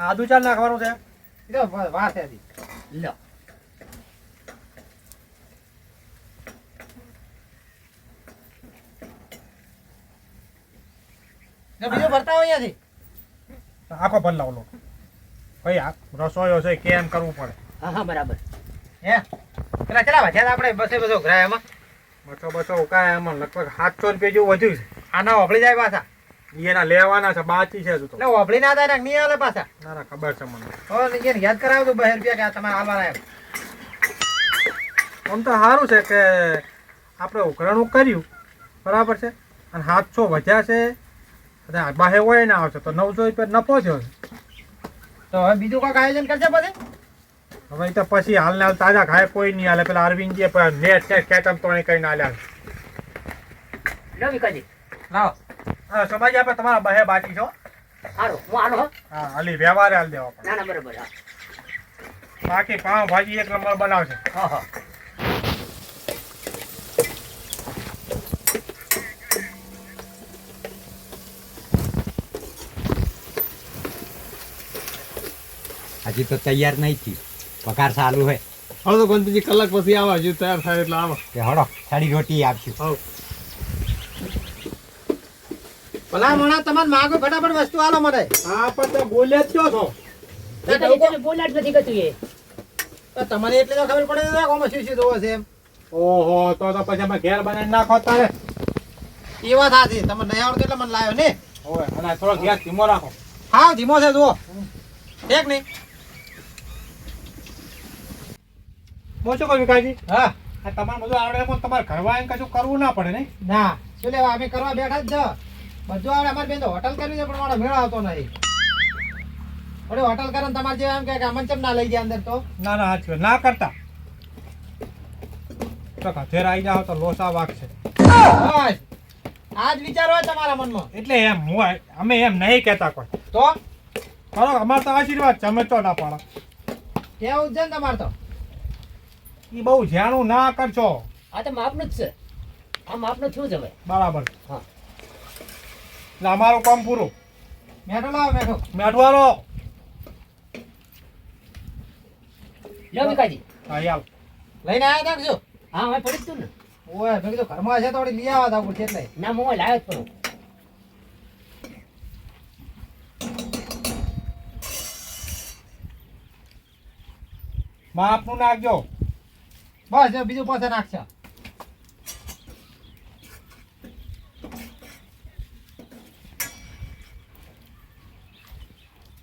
આદુ ચાલ નાખવાનું છે લ્યો વાર છે હજી. લ્યો લ્યો, બીજું ભરતા હોય અહીંયાથી. આખો ભર લાવ લો ભાઈ આ રસોઈયો છે કેમ કરવું પડે હા હા બરાબર હે પેલા ચલા વધ્યા આપણે બસે બધો ઘરાય એમાં. બસો ઉકાય એમાં લગભગ 700 રૂપિયા જેવું વધ્યું છે આના ઓફળી જાય પાછા. એના લેવાના છે બાકી છે હજુ તો એટલે ઓફળી ના થાય ને નહીં આવે પાછા. ના ના ખબર છે મને એને યાદ કરાવજો 2 રૂપિયા કે આ તમારે આલવાના એમ. આમ તો સારું છે કે આપણે ઉઘરાણું કર્યું બરાબર છે અને 700 વધ્યા છે અને બાહે હોય ના આવશે તો 900 રૂપિયા નફો થયો છે તો હવે બીજું કોઈક આયોજન કરશે પછી. હવે તો પછી હાલ ને હાલ તાજા ખાય કોઈ નહીં હાલે પેલા અરવિંદજીએ નેટ છે ખેતમ તો કઈ ના લ્યા લ્યો વિકાજી લાવો. હા સમાજ આપણે તમારા બહે બાકી છો સારું હું આલો હો હા હાલી વ્યવહારે હાલ દેવા પડે ના ના બરાબર હા બાકી પાવ ભાજી 1 નંબર બનાવશે હા હા હજી તો તૈયાર નહીં થયું પગાર ચાલુ હે હવે તો ગણપતિ કલાક પછી આવે હજુ તૈયાર થાય એટલે આવે. કે હળો સાડી રોટી આપશું હવ ભલા મણા તમારે માગો ફટાફટ વસ્તુ આલો મને. હા પણ તો બોલ્યા જ કયો છો તમે બોલ્યા જ નથી કતું એ તો તમને એટલે તો ખબર પડે ને કોમાં શું શું જોવે છે એમ. ઓહો તો પછી અમે ઘેર બનાવીને નાખો તારે એ વાત સાચી. તમને નહીં આવડતું એટલે મને લાવ્યો ને. હોય અને થોડો ગેસ ધીમો રાખો હા ધીમો છે જુઓ. ઠીક નહીં. હું શું કહું વિકાસજી હા આ તમારે બધું આવડે પણ તમારે ઘરમાં આવીને કશું કરવું ના પડે નહીં ના શું લેવા અમે કરવા બેઠા જ છે. બધું આવડે. અમારે બેન તો હોટલ કરવી છે પણ મારો મેળ આવતો નહીં. અરે હોટલ કરે ને તમારે જેવા એમ કે અમન ચમ ના લઈ જાય અંદર તો. ના ના સાચી વાત ના કરતા તો ઘેર આવી જાઓ તો લોસા વાગશે બસ આ જ વિચાર હોય તમારા મનમાં. એટલે એમ હું અમે એમ નહીં કહેતા કોઈ તો કરો અમારે તો આશીર્વાદ છે અમે તો ના પાડો કેવું જ છે ને તમારે તો. એ બહુ જાણું ના કરશો આ તો માપનું જ છે આ માપનું થયું જ હવે બરાબર હા એટલે અમારું કામ પૂરું મેઠો લાવો મેઠો. મેઠવાનો લ્યો વિકાજી હા યાર લઈને આવ્યા તા કે શું? હા હવે પડી જ તું ને ઓય મેં કીધું ઘરમાં છે તો વળી લઈ આવવા તા ઉપર છે એટલે. ના હું લાવ્યો જ પણ માપનું નાખજો બસ જો બીજું પાસે નાખશે.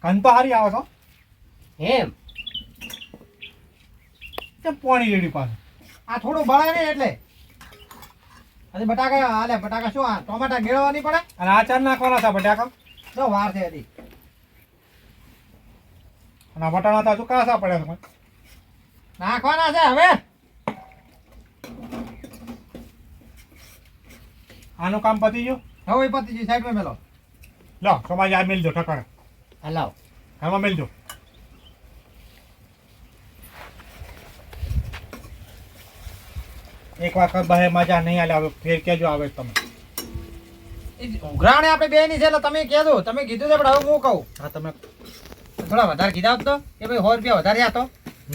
ઘન તો હારી આવો છો એમ કેમ પોણી રેડી પાસે આ થોડું બળાય નહીં એટલે. હજી બટાકા હાલે બટાકા શું આ ટોમેટા ગેળવા નહીં પડે. અને આચાર નાખવાના હતા બટાકા જો વાર છે હજી. અને આ વટાણા તો હજુ કાસા પડ્યા છે નાખવાના છે હવે. આનું કામ પતી ગયું હવે પતિજી સાઈડમાં મેલો. લો સમાજ આ મેલજો ઠકાણે હા લાવ એમાં મેલજો એક વખત બહે મજા નહીં આલે હવે ફેર કેજો આવે તમે ઉઘરાણે આપણે બે ની છે એટલે તમે કહેજો. તમે કીધું છે પણ હવે હું કહું. હા તમે થોડા વધારે કીધા હોત તો કે ભાઈ 100 રૂપિયા વધારે આતો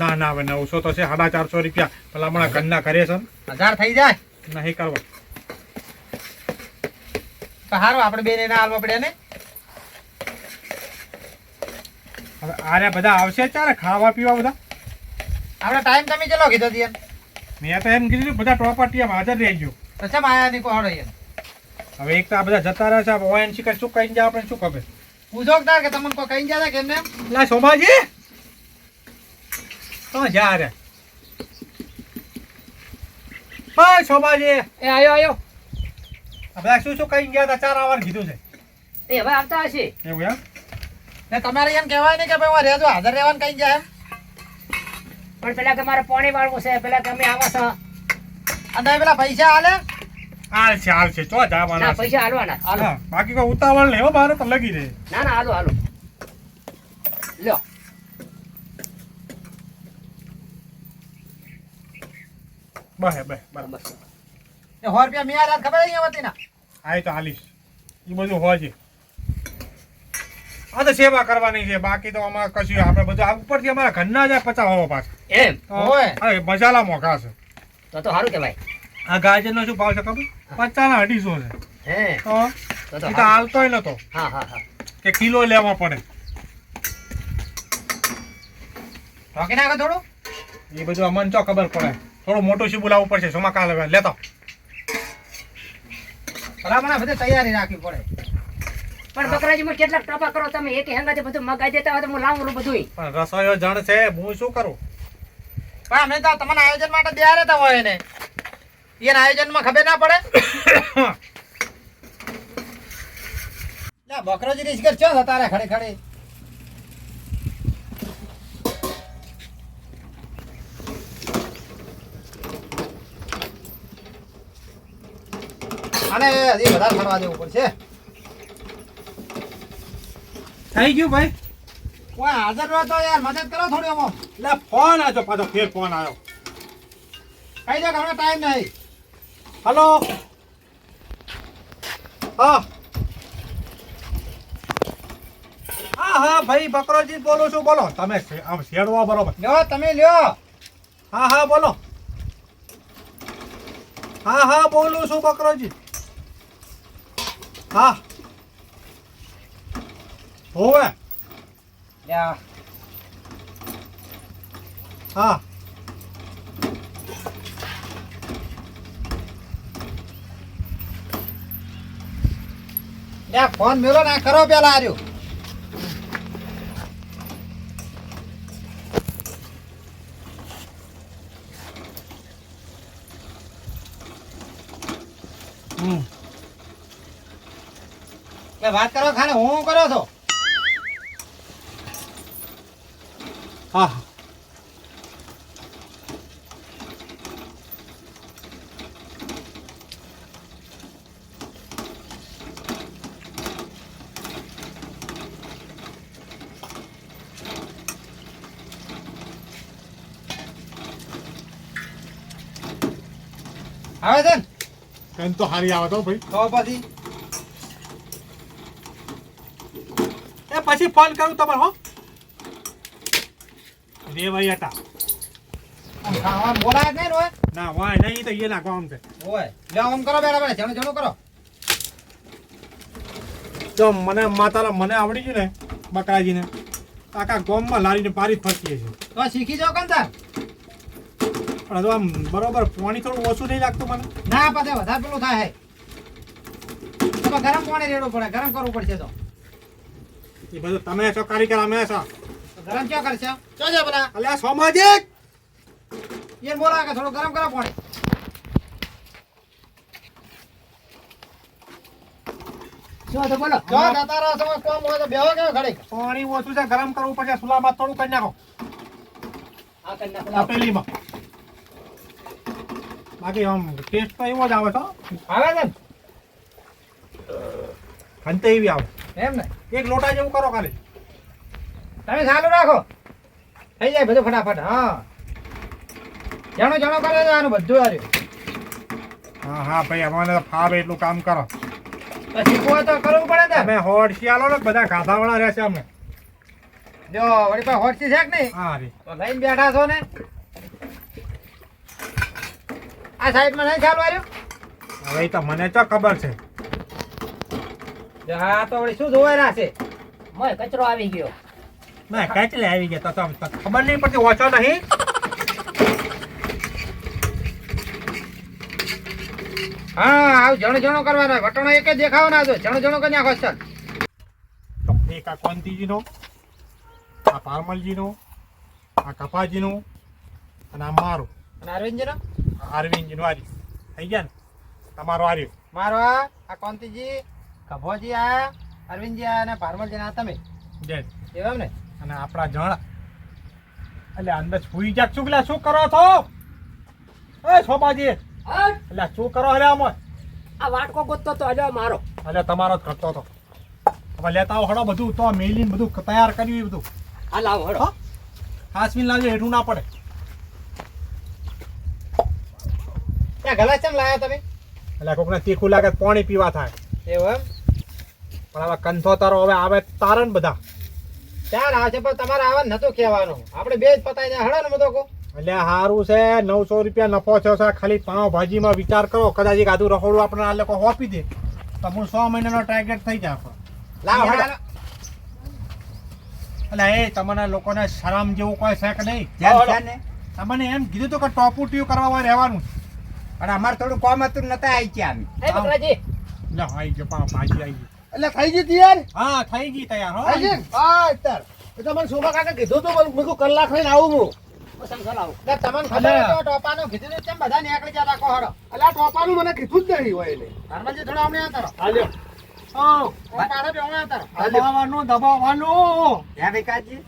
ના ના હવે 900 તો છે 450 રૂપિયા પેલા હમણાં ઘરના કરે છે 1000 થઈ જાય નહીં કરવા તો સારું આપણે બે ને ના હાલવા પડ્યા ને. હવે આરે બધા આવશે ત્યારે ખાવા પીવા બધા આપણે ટાઈમ તમે ચલો કીધો તી એમ. મેં તો એમ કીધું બધા ટોપરટીયા હાજર રહેજો તો ચમ આયા નહીં કોઈ હડો એમ. હવે એક તો આ બધા જતા રહે છે ઓયન શિકર શું કહીને જાય આપણે શું ખબર પૂછો તાર કે તમને કોઈ કઈ જાય કે એમને એમ. લા સોમાજી તો જા રે હા સોમાજી એ આયો આયો આ બધા શું શું કહીને ગયા હતા 4 આવવાનું કીધું છે એ હવે આવતા હશે એવું એમ ને તમારે એમ કહેવાય નહીં કે ભાઈ રહેજો હાજર રહેવાનું કઈ જાય એમ. પણ પેલા કે મારે પાણી વાળવું છે પેલા કે અમે આવા છો અને પેલા પૈસા હાલે હાલ છે ચો જવાના ના છે. પૈસા હાલવાના હાલો હા બાકી કોઈ ઉતાવળ નહીં હો મારે તો લગી રહે ના ના હાલો હાલો લ્યો બહે બરાબર બસ 100 રૂપિયા મેં આ રાત ખબર નહીં આવતી ના. આ તો હાલીશ એ બધું હોય છે આ તો સેવા કરવાની છે, બાકી તો અમારે કશું આપણે બધું આ ઉપરથી અમારા ઘરના જાય 50 હોવો પાછા. એમ ઓય. હા, મસાલા મોઘા છે. તો સારું કહેવાય. આ ગાજરનો શું ભાવ છે ખબર? 50 ના 250 છે. હે તો તો એ તો સારું. હાલતોય નતો હા હા હા કે કિલો લેવા પડે. ઢોકી નાખો થોડું. એ બધું અમને ચો ખબર પડે. થોડું મોટું શું બોલાવવું પડશે. સોમા કાલે લેતો. ભલામણ બધે તૈયારી રાખવી પડે. પણ બકરાજીમાં કેટલાક ટપા કરો તમે એક હેંગાથી બધું મગાઈ દેતા હોય તો હું લાવું બધું. પણ રસોઈયો જણ છે, હું શું કરું? પણ અમે તો તમને આયોજન માટે તૈયાર હતા હોય ને. એના આયોજનમાં ખબર ના પડે. લા બકરોજી રીસગર ચો હતા રે ખડે ખડે. અને હજી વધારે ફરવા દેવું પડશે. થઈ ગયું ભાઈ. કોઈ હાજર રહો તો યાર મદદ કરો થોડી આમાં. લે ફોન આવ્યો પાછો, ફેર ફોન આવ્યો. કઈ દો કે હમણાં ટાઈમ નહીં. હલો. હા હા ભાઈ બકરોજી બોલું છું, બોલો. તમે આમ શેડવા બરોબર. લ્યો તમે લ્યો. હા બોલો. હા બોલું છું બકરોજી. હા હોવે. લ્યા હા લ્યા ફોન મેલો ના કરો પેલા આર્યો. કે વાત કરો ખાને હું કરો છો. હા આવે છે ને? એમ તો હારી આવે તો ભાઈ. તો પછી એ પછી ફોન કરું તમારે. હો રે ભાઈ હતા. આમ ખાવાનું બોલાય જ નહીં ને હોય. ના વાય નહીં, તો એ નાખવા આમ છે. હોય લ્યો આમ કરો બેડા બેડા જણું જણું કરો. જો મને આવડી ગયું ને બકરાજીને, આખા ગામમાં લારીને પારી જ ફરતીએ છે. તો શીખી જાઓ કંતાર. પણ હજુ આમ બરોબર પાણી થોડું ઓછું નહીં લાગતું મને. ના પછી વધારે પેલું થાય હે. તો ગરમ પાણી રેડવું પડે, ગરમ કરવું પડશે તો. એ બધું તમે છો કારીગર, અમે છો. તો ગરમ ક્યાં કરશે? ચો છે પેલા અલ્યા સામાજિક. એને બોલા કે થોડું ગરમ કરો પાણી. શું તો બોલો. જો જતા રહો છો કોમ હોય તો બેહો કેવો ઘડીક. પાણી ઓછું છે, ગરમ કરવું પડશે. સુલામાં થોડું કરી નાખો આ કરી નાખો. તપેલીમાં. બાકી આમ ટેસ્ટ તો એવો જ આવે છે. આવે છે ને? ખંતે એવી આવે. એમ ને એક લોટા જેવું કરો ખાલી. તમે ચાલુ રાખો, થઈ જાય બધું ફટાફટ. હા જાણો જાણો કરે છે આનું બધું આવ્યું. હા ભાઈ, અમારે ફાવે એટલું કામ કરો. તો શીખવું હોય તો કરવું પડે ને. તમે હોડસી આલો ને, બધા ગાધાવાળા રહેશે અમે. જો વળી પાસે હોટસી છે કે નહીં? હા રે. તો લઈને બેઠા છો ને. આ સાઈડમાં નહીં ચાલુ આવ્યું. હવે એ તો મને તો ખબર છે. જો હા તો વળી શું જોવાય છે. મોય કચરો આવી ગયો. ના કેટલે આવી ગયા તો ખબર નહીં પડતી. ઓછો નહીં. હા આવ જણો જણો કરવાનો. વટણો એક જ દેખાવ ના જો જણો જણો કરી નાખો ચાલ. તો એક આ કોંતીજીનો, આ પારમલજીનો, આ કપાજીનો અને આ મારું અને અરવિંદજીનો અરવિંદજીનો આર્યું થઈ ગયા ને. તમારો આર્યું. મારો આ કોંતીજી, કભોજી આ, અરવિંદજી આ અને પારમલજી આ તમે. જય. એમ ને? અને આપણા જણ એટલે અંદર સુઈ જાક. શું પેલા શું કરો છો? એ સોમાજી, હટ! એટલે શું કરો? અરે આમાં આ વાટકો ગોતતો તો હજો મારો. એટલે તમારો જ કરતો હતો. હવે લેતા આવો હળો બધું. તો મેલીને બધું તૈયાર કર્યું. એ બધું આ લાવો હળો. હાસમીન લાવજો, હેઠું ના પડે. ત્યાં ગલાસ કેમ લાયા તમે? એટલે કોકને તીખું લાગે તો પાણી પીવા થાય. એવું એમ? પણ હવે કંથો તારો હવે આવે તારે ને બધા ચાર આવશે પણ તમારે આવા નતું કહેવાનું આપણે બે જ પતાઈ જાય હળો ને બધો કો એટલે સારું છે 900 રૂપિયા નફો થયો છે ખાલી પાવ ભાજીમાં વિચાર કરો કદાચ એક આધું રખોડું આપણે આ લોકો હોપી દે તો હું 100 મહિનાનો ટાર્ગેટ થઈ જાય આપણો. લાવો હળો. એટલે એ તમને લોકોને શરમ જેવું કોઈ છે કે નહીં? જેમ છે ને તમને એમ કીધું તો કે ટોપુ ટ્યુ કરવા વાળા રહેવાનું. પણ અમારે થોડું કામ હતું નતા આવી ગયા અમે. એ બકરાજી લે આઈ ગયો પાવ ભાજી આવી ગઈ. એટલે થઈ ગઈ તૈયાર હા થઈ ગઈ તૈયાર હો. થઈ ગઈ હા અત્યાર એ તો મને શોભા કાકા કીધું તો મેં કીધું કલાક લઈને આવું હું સમજો લાવો એટલે તમને ખબર હોય તો ટોપાનું કીધું ને તેમ બધા નીકળી જતા કહો હળો. એટલે આ ટોપાનું મને કીધું જ નહીં હોય એને ધર્મજી થોડો અમને આતરો હાલ્યો પાડે બે અમને આતરો દબાવવાનું હે વિકાસજી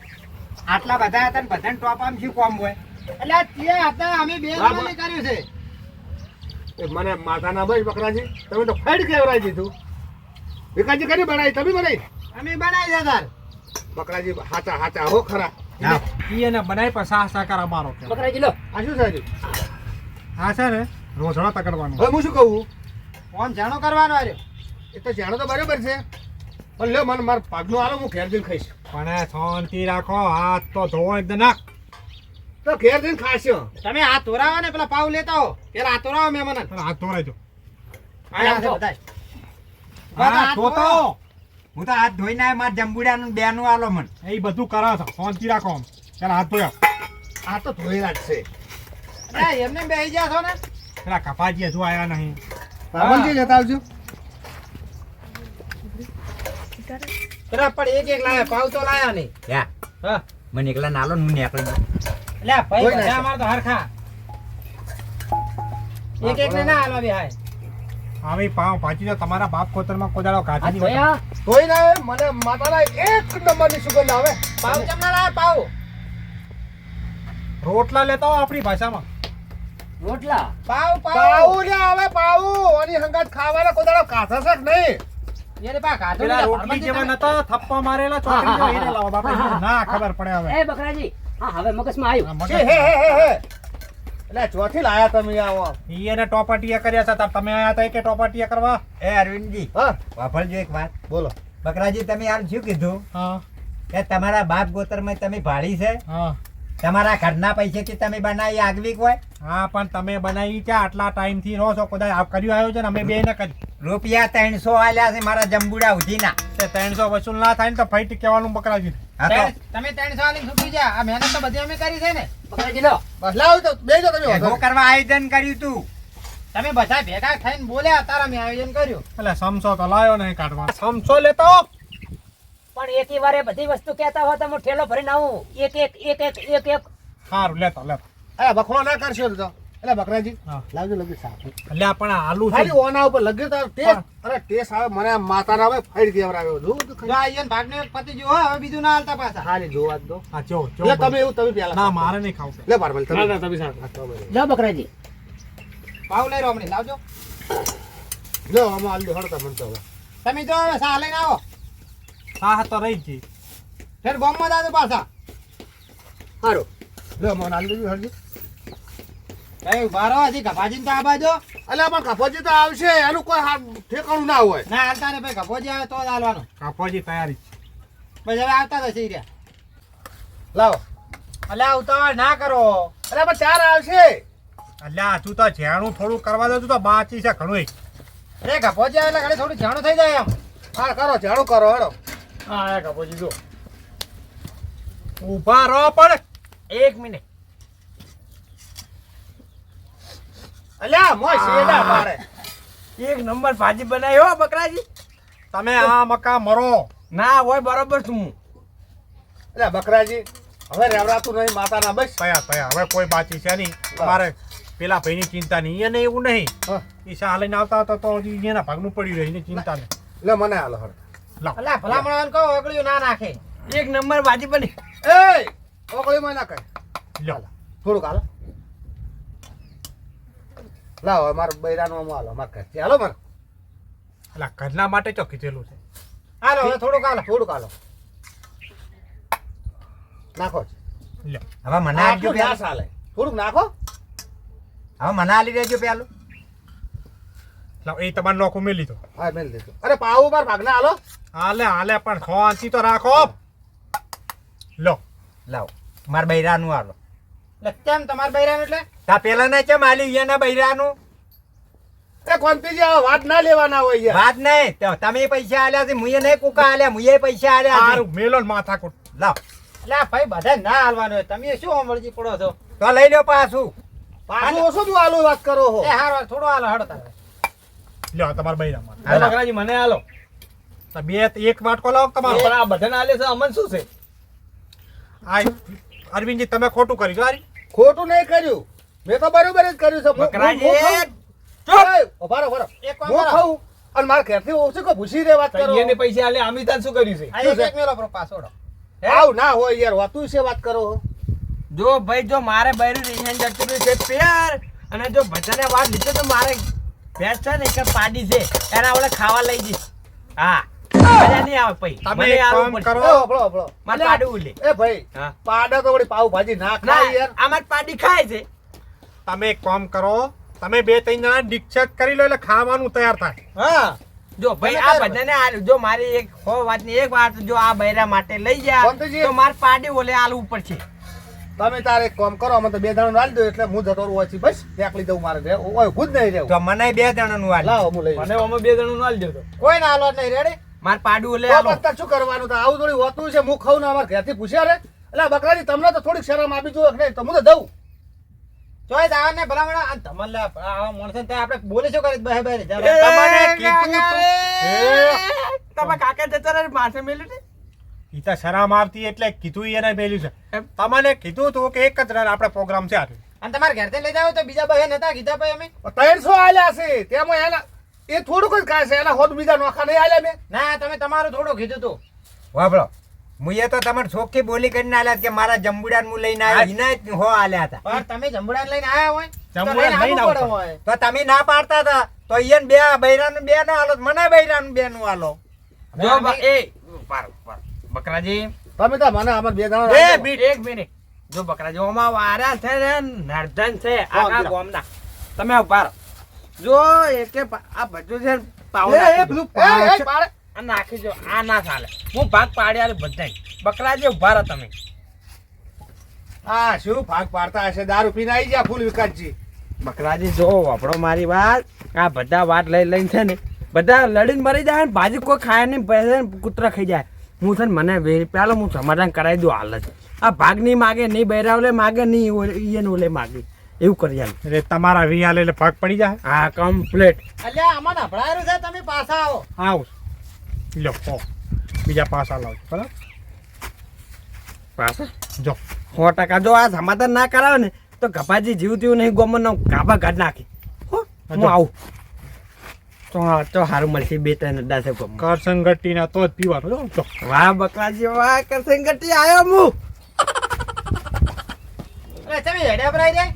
આટલા બધા હતા ને બધાને ટોપામાં શું કામ હોય? એટલે તે હતા અમે બે જણાને કર્યું છે એ મને માથાના બસ બકરાજી તમે તો ફાઈડ કેવરાઈ દીધું વિકાસજી કરી બનાવી તમે બનાવી અમે બનાવી દે તાર બકરાજી હાચા હાચા હો ખરા ના એને બનાવી પણ સાહ સહકાર અમારો કહેવાય. બકરાજી લો આ શું થાય હા છે ને રોજડા પકડવાનું. હવે હું શું કહું ફોન જાણો કરવાનો આર્યો એ તો જાણો તો બરાબર છે પણ લ્યો મને મારા પાગનું આલો હું ઘેર જઈને ખાઈશ પણ શાંતિ રાખો હાથ તો ધોવો એકદમ નાખ. તો ઘેર જઈને ખાશો તમે હાથ ધોરાવો ને પેલા પાવ લેતા હો પેલા હાથ ધોરાવો મેં મને અને હાથ ધોરાઈ દો. આયા છે બધાય. હાથ ધોતો હું તો હાથ ધોઈને આવ્યો મારા જંબુડાનું બેનું આલો મને. એ બધું કરે છે શાંતિ રાખો આમ. ચાલ હાથ ધોયા. આ તો ધોયેલા જ છે એ એમને બેહી ગયા છો ને પેલા કપાજી હજુ આયા નહીં. બાબનજી લેતા આવજો પેલા પણ એક એક લાયા પાવ તો લાયા નહીં યા હા મને એકલા નાલો ને હું નીકળી જાઉં. એટલે આ ભાઈ કોઈ બધા ના અમાર તો હરખા એક એક ને ના હાલવા બે હાય આવી પાવ ભાજી તો તમારા બાપ કોતરમાં કોદાળો આ કાઢી જોયા ધોઈને મને માતાના એક નંબરની સુગંધ આવે પાવ ચમના લાયા પાવ રોટલા લેતા હો આપણી ભાષામાં. રોટલા પાવ પાઉ ને આવે પાઉ અને હંગાત ખાવાના કોદાળો કાથા છે કે નહીં એને પા કાઢો પેલા રોટલી જેવા નતા થપ્પા મારેલા ચોકડી જેવા એને લાવો બાપા. ના ખબર પડે હવે. એ બકરાજી હા હવે મગજમાં આવ્યું આ હે મગજ હે હે હે એટલે ચોથી લાયા તમે આવો ઈ એને ટોપાટીયા કર્યા હતા તાર તમે આયા હતા કે ટોપાટીયા કરવા? એ અરવિંદજી હા વાપરજો એક વાત. બોલો બકરાજી તમે યાર શું કીધું હા કે તમારા બાપ ગોતરમાં તમે ભાડી છે હા તમારા ઘરના પૈસેથી તમે બનાવી આગવી હોય હા પણ તમે બનાવી ક્યાં આટલા ટાઈમ થી રહો છો કદાચ આ કર્યું આયોજન અમે બે ને કર્યું રૂપિયા 300 આલ્યા છે મારા જંબુડા ઉધીના. તે 300 વસૂલ ના થાય ને તો ફાઈટ કહેવાનું બકરાજી. હા તો તમે 300 વાળી છૂટી જા આ મહેનત તો બધી અમે કરી છે ને બકરાજી લો બસ લાવ તો બેજો તમે ભેગો કરવા આયોજન કર્યું તું. તમે બધા ભેગા થઈને બોલ્યા તારા મેં આયોજન કર્યું એટલે સમસો તો લાયો નહીં કાઢવા. સમસો લેતો પણ એકી વારે બધી વસ્તુ કહેતા હોય તો હું ઠેલો ભરીને આવું એક એક એક એક એક એક સારું લેતો લેતો. અરે બખડો ના કરશો તો એટલે બકરાજી હા. લાવજો લગી સાફ એટલે આ પણ આલુ છે ખાલી ઓના ઉપર લગી તાર ટેસ્ટ અરે ટેસ્ટ આવે મને આમ માતાના આવે ફાઈડ કેવરાવ્યો જો જો આ ઈયન ભાગને એક પતિ જો હવે બીજું ના હાલતા પાછા ખાલી જોવા દો હા જો જો એટલે તમે એવું તમે પેલા ના મારે નહીં ખાવું. લે બારબલ તમે ના તમે સાથ લો બકરાજી પાવ લઈ રહ્યો હમણાં લાવજો લો આમાં આલુ હળતા મન તો હવે તમે જો હવે સા લઈને આવો હા તો રહી જ જઈ. ફેર ગોમમાં જાજો પાછા હારો લો મને આલુ હળજી કઈ ઉભા રહો હજી ગભાજીને તો આ બાજુ અલ્યા પણ કપોજી તો આવશે એનું કોઈ ઠેકાણું ના હોય ના હાલતા ને ભાઈ ગભોજી આવે તો જ હાલવાનું કાપોજી તૈયારી જ છે. પછી હવે આવતા જશે ઈ રહ્યા લાવો અલ્યા ઉતાવળ ના કરો અરે પણ ચાર આવશે એટલે આ તું તો જેણું થોડું કરવા દે તું તો બાકી છે ઘણું. અરે ગભોજી આવે એટલે ઘડી થોડું જાણું થઈ જાય એમ હા કરો ઝાડુ કરો હેડો હા કાપોજી જો ઊભા રહો પણ 1 મિનિટ. અલ્યા મોય શેડા મારે એક નંબર ભાજી બનાવી હો બકરાજી. તમે આ મકા મરો. ના હોય બરોબર છું હું. અલ્યા બકરાજી હવે રેવરાતું નહીં માતાના બસ તૈયાર તૈયાર હવે કોઈ બાકી છે નહીં. મારે પેલા ભાઈની ચિંતા નહીં એને એવું નહીં. હા. એ શા લઈને આવતા હતા તો હજી એના ભાગનું પડી રહ્યું એની ચિંતા નહીં. લે મને હાલો હળ લાવ અલ્યા ભલામણ કહો ઓગળ્યું ના નાખે એક નંબર ભાજી બની. એ ઓકળી માં ના કહે લ્યો થોડુંક હાલો લાવો મારો બૈરાનો હાલો માર કહે હાલો મને એટલે ઘરના માટે ચો કીધેલું છે. હાલો હવે થોડુંક હાલો થોડુંક હાલો નાખો લ્યો હવે મને આપજો આટલું ના પેલું. ચાલે થોડુંક નાખો હવે મને આલી દેજો પેલું. લાવ એ તમારે નોખું મેલી દો. હા મેલ દેજો. અરે પાવું માર ભાગના હાલો. હાલે પણ શાંતિ તો રાખો. લો લાવ માર બૈરાનું આલો. એટલે કેમ તમારા બૈરાનું એટલે તા પેલા ના કેમ આલી એના બૈરાનું એ કોંતીજી આ વાત ના લેવાના હોય યાર. વાત નહીં તો તમે પૈસા આલ્યા છે મુએ નહીં કુકા આલ્યા મુએ પૈસા આલ્યા છે. સારું મેલો ને માથાકૂટ. લાવ એટલે આ ભાઈ બધા ના હાલવાનું હોય તમે શું અમરજી પડો છો તો લઈ લો પાછું. પાછું ઓછું તું આલુ વાત કરો હો. એ હારો થોડો હાલો હડો તારે લ્યો તમારા બૈરા માં. હાલો. બકરાજી મને આલો તો એક વાટકો લાવો તમારો. પણ આ બધાને આલે છે અમન શું છે આ અરવિંદજી તમે ખોટું કર્યું છો આરી. ખોટું નહીં કર્યું. મેં તો બરોબર જ કર્યું છે. બકરાજી, ઉભા રહો. એક કામ હું કરો. ખાઉં અને મારા ઘેરથી ઓછું કે ભૂસી રે વાત કરો. એને પૈસા આલે અમિતાન શું કર્યું છે આ એક મેલો પ્રો પાછોડો આવ ના હોય યાર વાતું છે વાત કરો હો. જો ભાઈ જો મારે બૈરું રિહાન જતું રહ્યું છે પેર અને જો બધાને વાત લીધો તો મારે ભેંસ છે ને કે પાડી છે એના ઓલે ખાવા લઈ જઈશ હા મજા નહીં આવે પૈ તમે મને એક આવું કામ પડશે. કરો. હબળો, હબળો. મારે પાડું ઉલે એ ભાઈ હા પાડા તો વળી પાવ ભાજી ના ના ખાય યાર. આમાં પાડી ખાય છે તમે એક કામ કરો. તમે 2-3 જણા ડિસ્ચાર્જ કરી લો એટલે ખાવાનું તૈયાર થાય. હા જો ભાઈ આ બધાને આલ્યું જો મારી એક વાતની એક વાત જો આ બૈરા માટે લઈ જા કોંતીજી. તો માર પાડી ઓલે આલવું પડશે તમે તારે એક કામ કરો અમે તો 2 જણા નાલ દો એટલે હું જતો રહું પછી બસ એકલી દઉં મારે ઓય ખુદ નહીં રહેવું. તો મને 2 જણાનું આલ્યું. લાવો હું લઈ મને અમે 2 જણનું આલી દેતો કોઈ ના હાલો નહીં રેડી માર પાડું ઓલે તો આલો પછી શું કરવાનું તો આવું થોડી હોતું છે. હું ખાઉં ને અમારા ઘેરથી પૂછ્યા રે એટલે આ બકરાજી તમને તો થોડીક શરમ આપી જોઈએ કે નહીં તો હું તો દઉં. ચોય દાવા ને ભલા મળા અને તમને લે આ માણસો ને આપણે બોલે શું કરી બહે બહે તમને કીધું તું. તમે કાકા જતા રહે માથે મેલ્યું છે ઈ તો શરમ આવતી એટલે કીધું એને મેલ્યું છે. તમને કીધું તું કે એક જ રણ આપણે પ્રોગ્રામ છે આજે. અને તમારે ઘરથી લઈ જાવ તો બીજા બહે નતા કીધા ભાઈ અમે 300 આલ્યા છે તેમાં એના એ થોડુંક જ ખાય છે એના હોદ બીજા નોખા નહીં આલ્યા મેં. ના તમે તમારું થોડું કીધું તું વાપરો મુએ તો તમારે ચોખ્ખી બોલી કરીને આલ્યા કે મારા જંબુડાન હું લઈને આવ્યો એને જ હો આલ્યા હતા. પણ તમે જંબુડા લઈને આયા હોય તો જંબુડાને લઈને લઈને આવવું આવતા. પડે હોય તો તમે ના પાડતા હતા તો ઈયન બે બૈરાનું 2 નો આલો મને બૈરાનું 2 નું આલો. જો એ ઉભા બકરાજી તમે તો મને અમાર 2 જણા એ નાલ દો. એક મિનિટ જો બકરાજી ઓમાં વારા છે ને નર્ધન છે આખા બીજા. ગામના તમે ઉભા રહો. જો એકે આ બધું છે પાવ એ નાખી પેલું દો. પાડે. આ નાખી જો આ ના ચાલે હું ભાગ પાડ્યા બધાય બકરાજી ઉભા રહો તમે આ શું ભાગ પાડતા હશે દારૂ પીને આવી ગયા ફૂલ વિકાસજી. બકરાજી જો વાપડો મારી વાત આ બધા વાત લઈને છે ને બધા લડીને મરી જાય ને ભાજી કોઈ ખાય નહીં પછી કૂતરા ખાઈ જાય હું છે ને મને પેલો હું સમાધાન કરાવી દઉં હાલ જ આ ભાગ નહીં માગે નહીં બૈરાવલે માગે નહીં એને ઓલે માગે એવું કરી આલ એટલે તમારા વિયા એટલે ભાગ પડી જાય. હા કમ્પ્લેટ અલ્યા આમાં નભળાયું છે તમે પાછા આવો આવ લો હો બીજા પાસા લાવજો બરાબર. પાછા જો 100% જો આ સમાધાન ના કરાવે ને તો ગભાજી જીવતું નહીં ગોમનો ગાભા કાઢ નાખી હો હું આવું તો સારું મળશે 2-3 અડ્ડા છે ગોમ કર સંગઠીના તો જ પીવાનું. જો વાહ બકરાજી વાહ કરસંગટી આયો હું અરે તમે હેડ્યા પર આવી જાય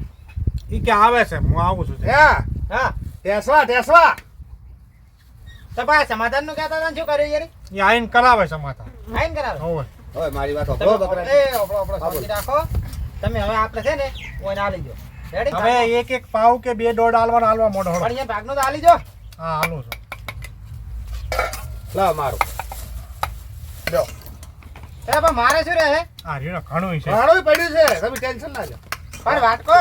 ઈ કે આવે છે હું આવું છું. હા હા ટેસવા તો ભાઈ સમાધાન નું કહેતા હતા ને શું કર્યું યાર ઈ આઈને કરાવે છે માથા. આઈને કરાવે હોવે. હવે મારી વાત તમે સાંભળો બકરાજી. એ ઓપડો શાંતિ રાખો તમે હવે આપણે છે ને ઓય ના લઈ જાઓ રેડી હવે એક પાવ કે 2 દોડ હાલવા મોઢો પણ હળો. અહીંયા ભાગનો તો આલી જો હા હાલું છું. લાવ મારું લ્યો. એ પણ મારે શું રહે આ રીનો ઘણું છે. ઘણું પડ્યું છે તમે ટેન્શન ના લો. પણ વાત કો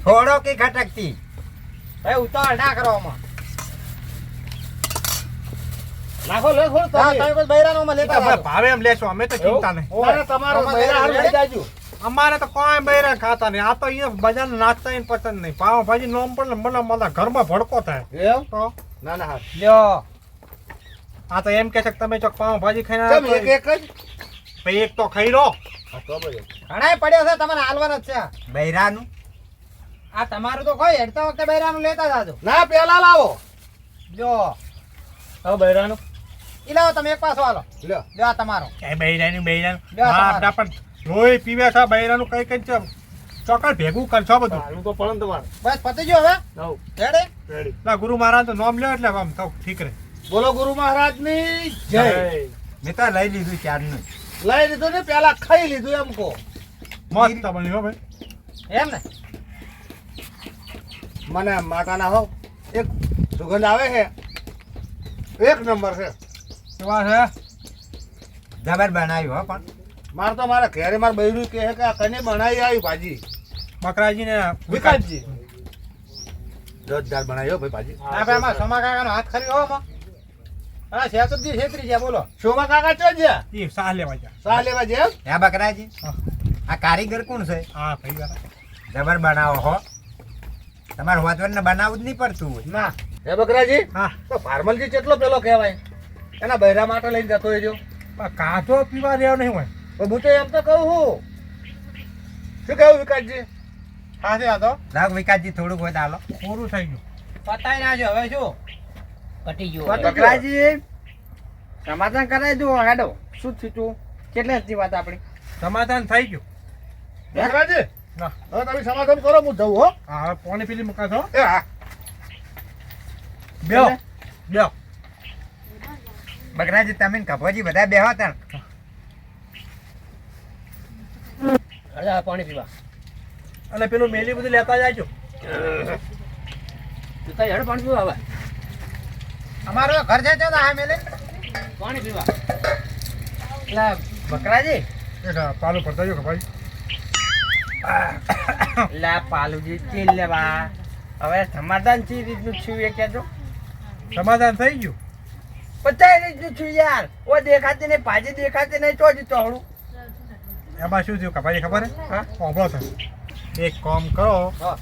થોડો કે ખટકતી ભાઈ ઉતાવળ ના કરો આમાં નાખો લે થોડું હા તમે. તમે કોઈ બૈરાનો માં ઈ તો લેતા ભાઈ જાઓ. ભાવે એમ લેશો અમે તો ચિંતા નહીં. અરે તમારો મહિના હારું લઈ જાજો. અમારે તો કોઈ બૈરા ખાતા નહીં. આ તો અહીંયા બજાર નાચતા ય પસંદ નહીં. પાવભાજી નોમ પણ મને મારા ઘરમાં ભડકો થાય. એમ? તો ના ના હા. લ્યો આ તો એમ કે છે કે તમે ચોક પાવભાજી ખાઈને કેમ આવ્યા એક તો જ ભાઈ એક તો ખાઈ લો. હા, તો બરાબર. ઘણાય પડ્યો છે તમને હાલવાનો જ છે બૈરાનું આ તમારું તો કોઈ હેડતા વખતે બૈરાનું લેતા જાજો ના પેલા લાવો જો હવે બૈરાનું ઈ લાવો તમે એક પાછો હાલો લ્યો. લ્યો આ તમારો એ બૈરાનું લ્યો હા તમારે. આપણા પણ લોહી પીવે છે બૈરાનું કઈ કઈ છે ચોકડ ભેગું કરશો બધું. હાલું તો પણ તમારે બસ પતી ગયો હવે નવ રેડી રેડી. ના ગુરુ મહારાજ નામ લ્યો એટલે આમ તો ઠીક રહે. બોલો ગુરુ મહારાજની જય. મેં તો લઈ લીધું ચારનું લઈ લીધું ને પેલા ખાઈ લીધું એમ કહો. મસ્ત બન્યું હો ભાઈ. એમ ને મને માતાના હો એક સુગંધ આવે છે એક નંબર છે. કેવા છે જબર બનાવ્યું હો પણ મારે તો મારા ઘેરે મારા બૈરું કહે કે આ કને બનાવી આવી ભાજી બકરાજી ને વિકાસજી જોરદાર બનાવી હો ભાઈ ભાજી. આપણે આમાં સોમા કાકાનો હાથ ખરી હો માં. હા શેતુજી છેતરી ગયા બોલો. શોભા કાકા ચો જ્યાં ઈ સાહ લેવા જા સા લેવા જેમ હે બકરાજી હા. આ કારીગર કોણ છે? હા ભાઈ વાળા. જબર બનાવો હો. તમારે હોતવરને બનાવવું જ નહીં પડતું હોય. ના હે બકરાજી હા તો ફાર્મલજી કેટલો પેલો કહેવાય એના બૈરા માટે લઈને જતો હોય જો. પણ કાચો પીવા રહ્યો નહીં હોય. તો હું તો એમ તો કહું છું શું કહ્યું વિકાસજી? હા છે આ તો લાગ વિકાસજી થોડુંક હોય તો હાલો. પૂરું થઈ ગયું. પતાઈ નાખ્યો હવે શું. પટી ગયું બકરાજી સમાધાન કરાવી દો હેડો. શું થયું તું કેટલી હતી વાત આપણી? સમાધાન થઈ ગયું. બકરાજી ના. હવે તમે સમાધાન કરો હું જઉં હો. હા હવે પોણી પીલી મુકાશો. એ હા બેહો બેહો. બકરાજી તમે ને કપોજી બધા બેહો તણ. અરે આ પાણી પીવા અને પેલું મેલી બધું લેતા જાજો. તું કઈ હેડ પાણી પીવા હવે અમારું ઘર છે તો હા મેલે પાણી પીવા એટલે બકરાજી એક પાલું પડતા જો ભાઈ. લા પાલુજી ચીલ લેવા હવે સમાધાન ચી રીતનું થયું એ કહેજો. સમાધાન થઈ ગયું. પચાઈ રીતનું થયું યાર. ઓ દેખાતી નહીં ભાજી દેખાતી નહીં ચોજી ચોહડું. એમાં શું થયું કપાજી ખબર હે? હા સાંભળો છો. એક કામ કરો હા.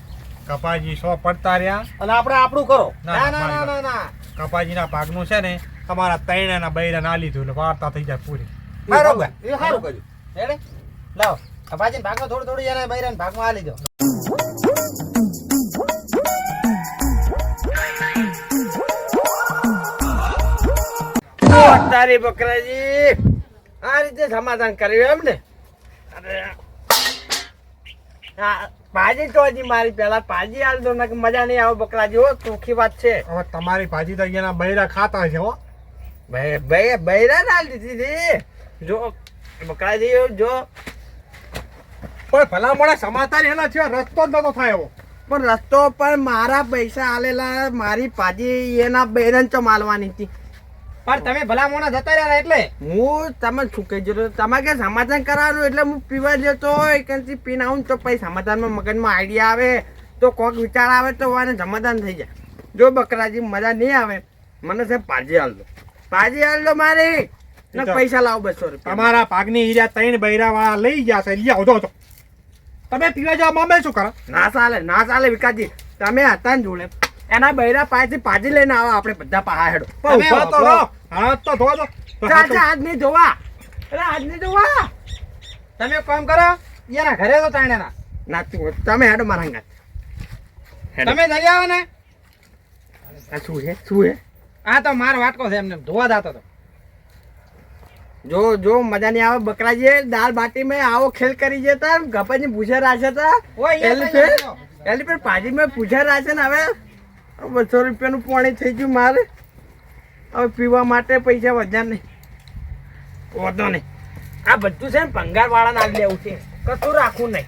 કપાજી 100 પડતા રહ્યા. અને આપણે આપણું કરો. ના ના ના ના ના કપાજીના ભાગનું છે ને તમારા તૈણાના બૈરા ના લીધું એટલે વાર્તા થઈ જાય પૂરી. બરોબર. એ સારું કર્યું. રેડી લાવ કપાજીને ભાગમાં થોડું થોડું એને બૈરાને ભાગમાં આલી દો. તારી બકરાજી આ રીતે સમાધાન કર્યું એમ ને? અરે હા ભાજી ચોજી મારી પેલા ભાજી હાલ દો ને મજા નહીં આવે બકરાજી. હો ચોખ્ખી વાત છે. હવે તમારી ભાજી તો અહીંયાના બૈરા ખાતા છે હો. બૈરા ના લીધી હતી જો બકરાજી જો. પણ ભલા મોડા સમાધાન એના છે રસ્તો જ નતો થાય એવો. પણ રસ્તો પર મારા પૈસા આલેલા મારી ભાજી એના બૈરન ચો માલવાની હતી. પણ તમે ભલા મોણા જતા રહ્યા એટલે હું તમે શું કહી જતો તમારે કે સમાધાન કરવાનું એટલે હું પીવા જતો હોય કંઈથી પીને આવું ને તો પછી સમાધાનમાં મગજમાં આઈડિયા આવે તો કોઈક વિચાર આવે તો વાને સમાધાન થઈ જાય. જો બકરાજી મજા નહીં આવે મને છે ભાજી હાલ દો. ભાજી હાલ દો મારી ને પૈસા લાવો 200 રૂપિયા. તમારા ભાગની હીરા 3 બૈરા વાળા લઈ ગયા છે. લઈ આવો તો તમે પીવા જવા મામે શું કરો? ના ચાલે વિકાસજી તમે હતા ને જોડે એના બૈરા પાસેથી ભાજી લઈને આવો આપણે બધા પહા હેડો. પણ ઊભા તો રહો. હાથ તો ધોવા દો. ચાચા હાથ નહીં ધોવા. અરે હાથ નહીં ધોવા. તમે એક કામ કરો એના ઘરે તો તાણેના ના તમે હેડો મારા અંગાત. તમે જઈ આવો ને. આ શું છે આ તો મારો વાટકો છે એમને ધોવા દાતો તો જો મજા નહીં આવે બકરાજી દાલ બાટી में આવો ખેલ કરી જતા ગપાજી પૂછા રાશે તા ઓય એલિફેન્ટ ભાજી में પૂછા રાશે ને હવે 200 રૂપિયાનું પાણી થઈ ગયું મારે હવે પીવા માટે પૈસા વધ્યા નહીં વધો નહીં આ બધું છે ને ભંગાર વાળા નાખ દેવું છે કશું રાખવું નહીં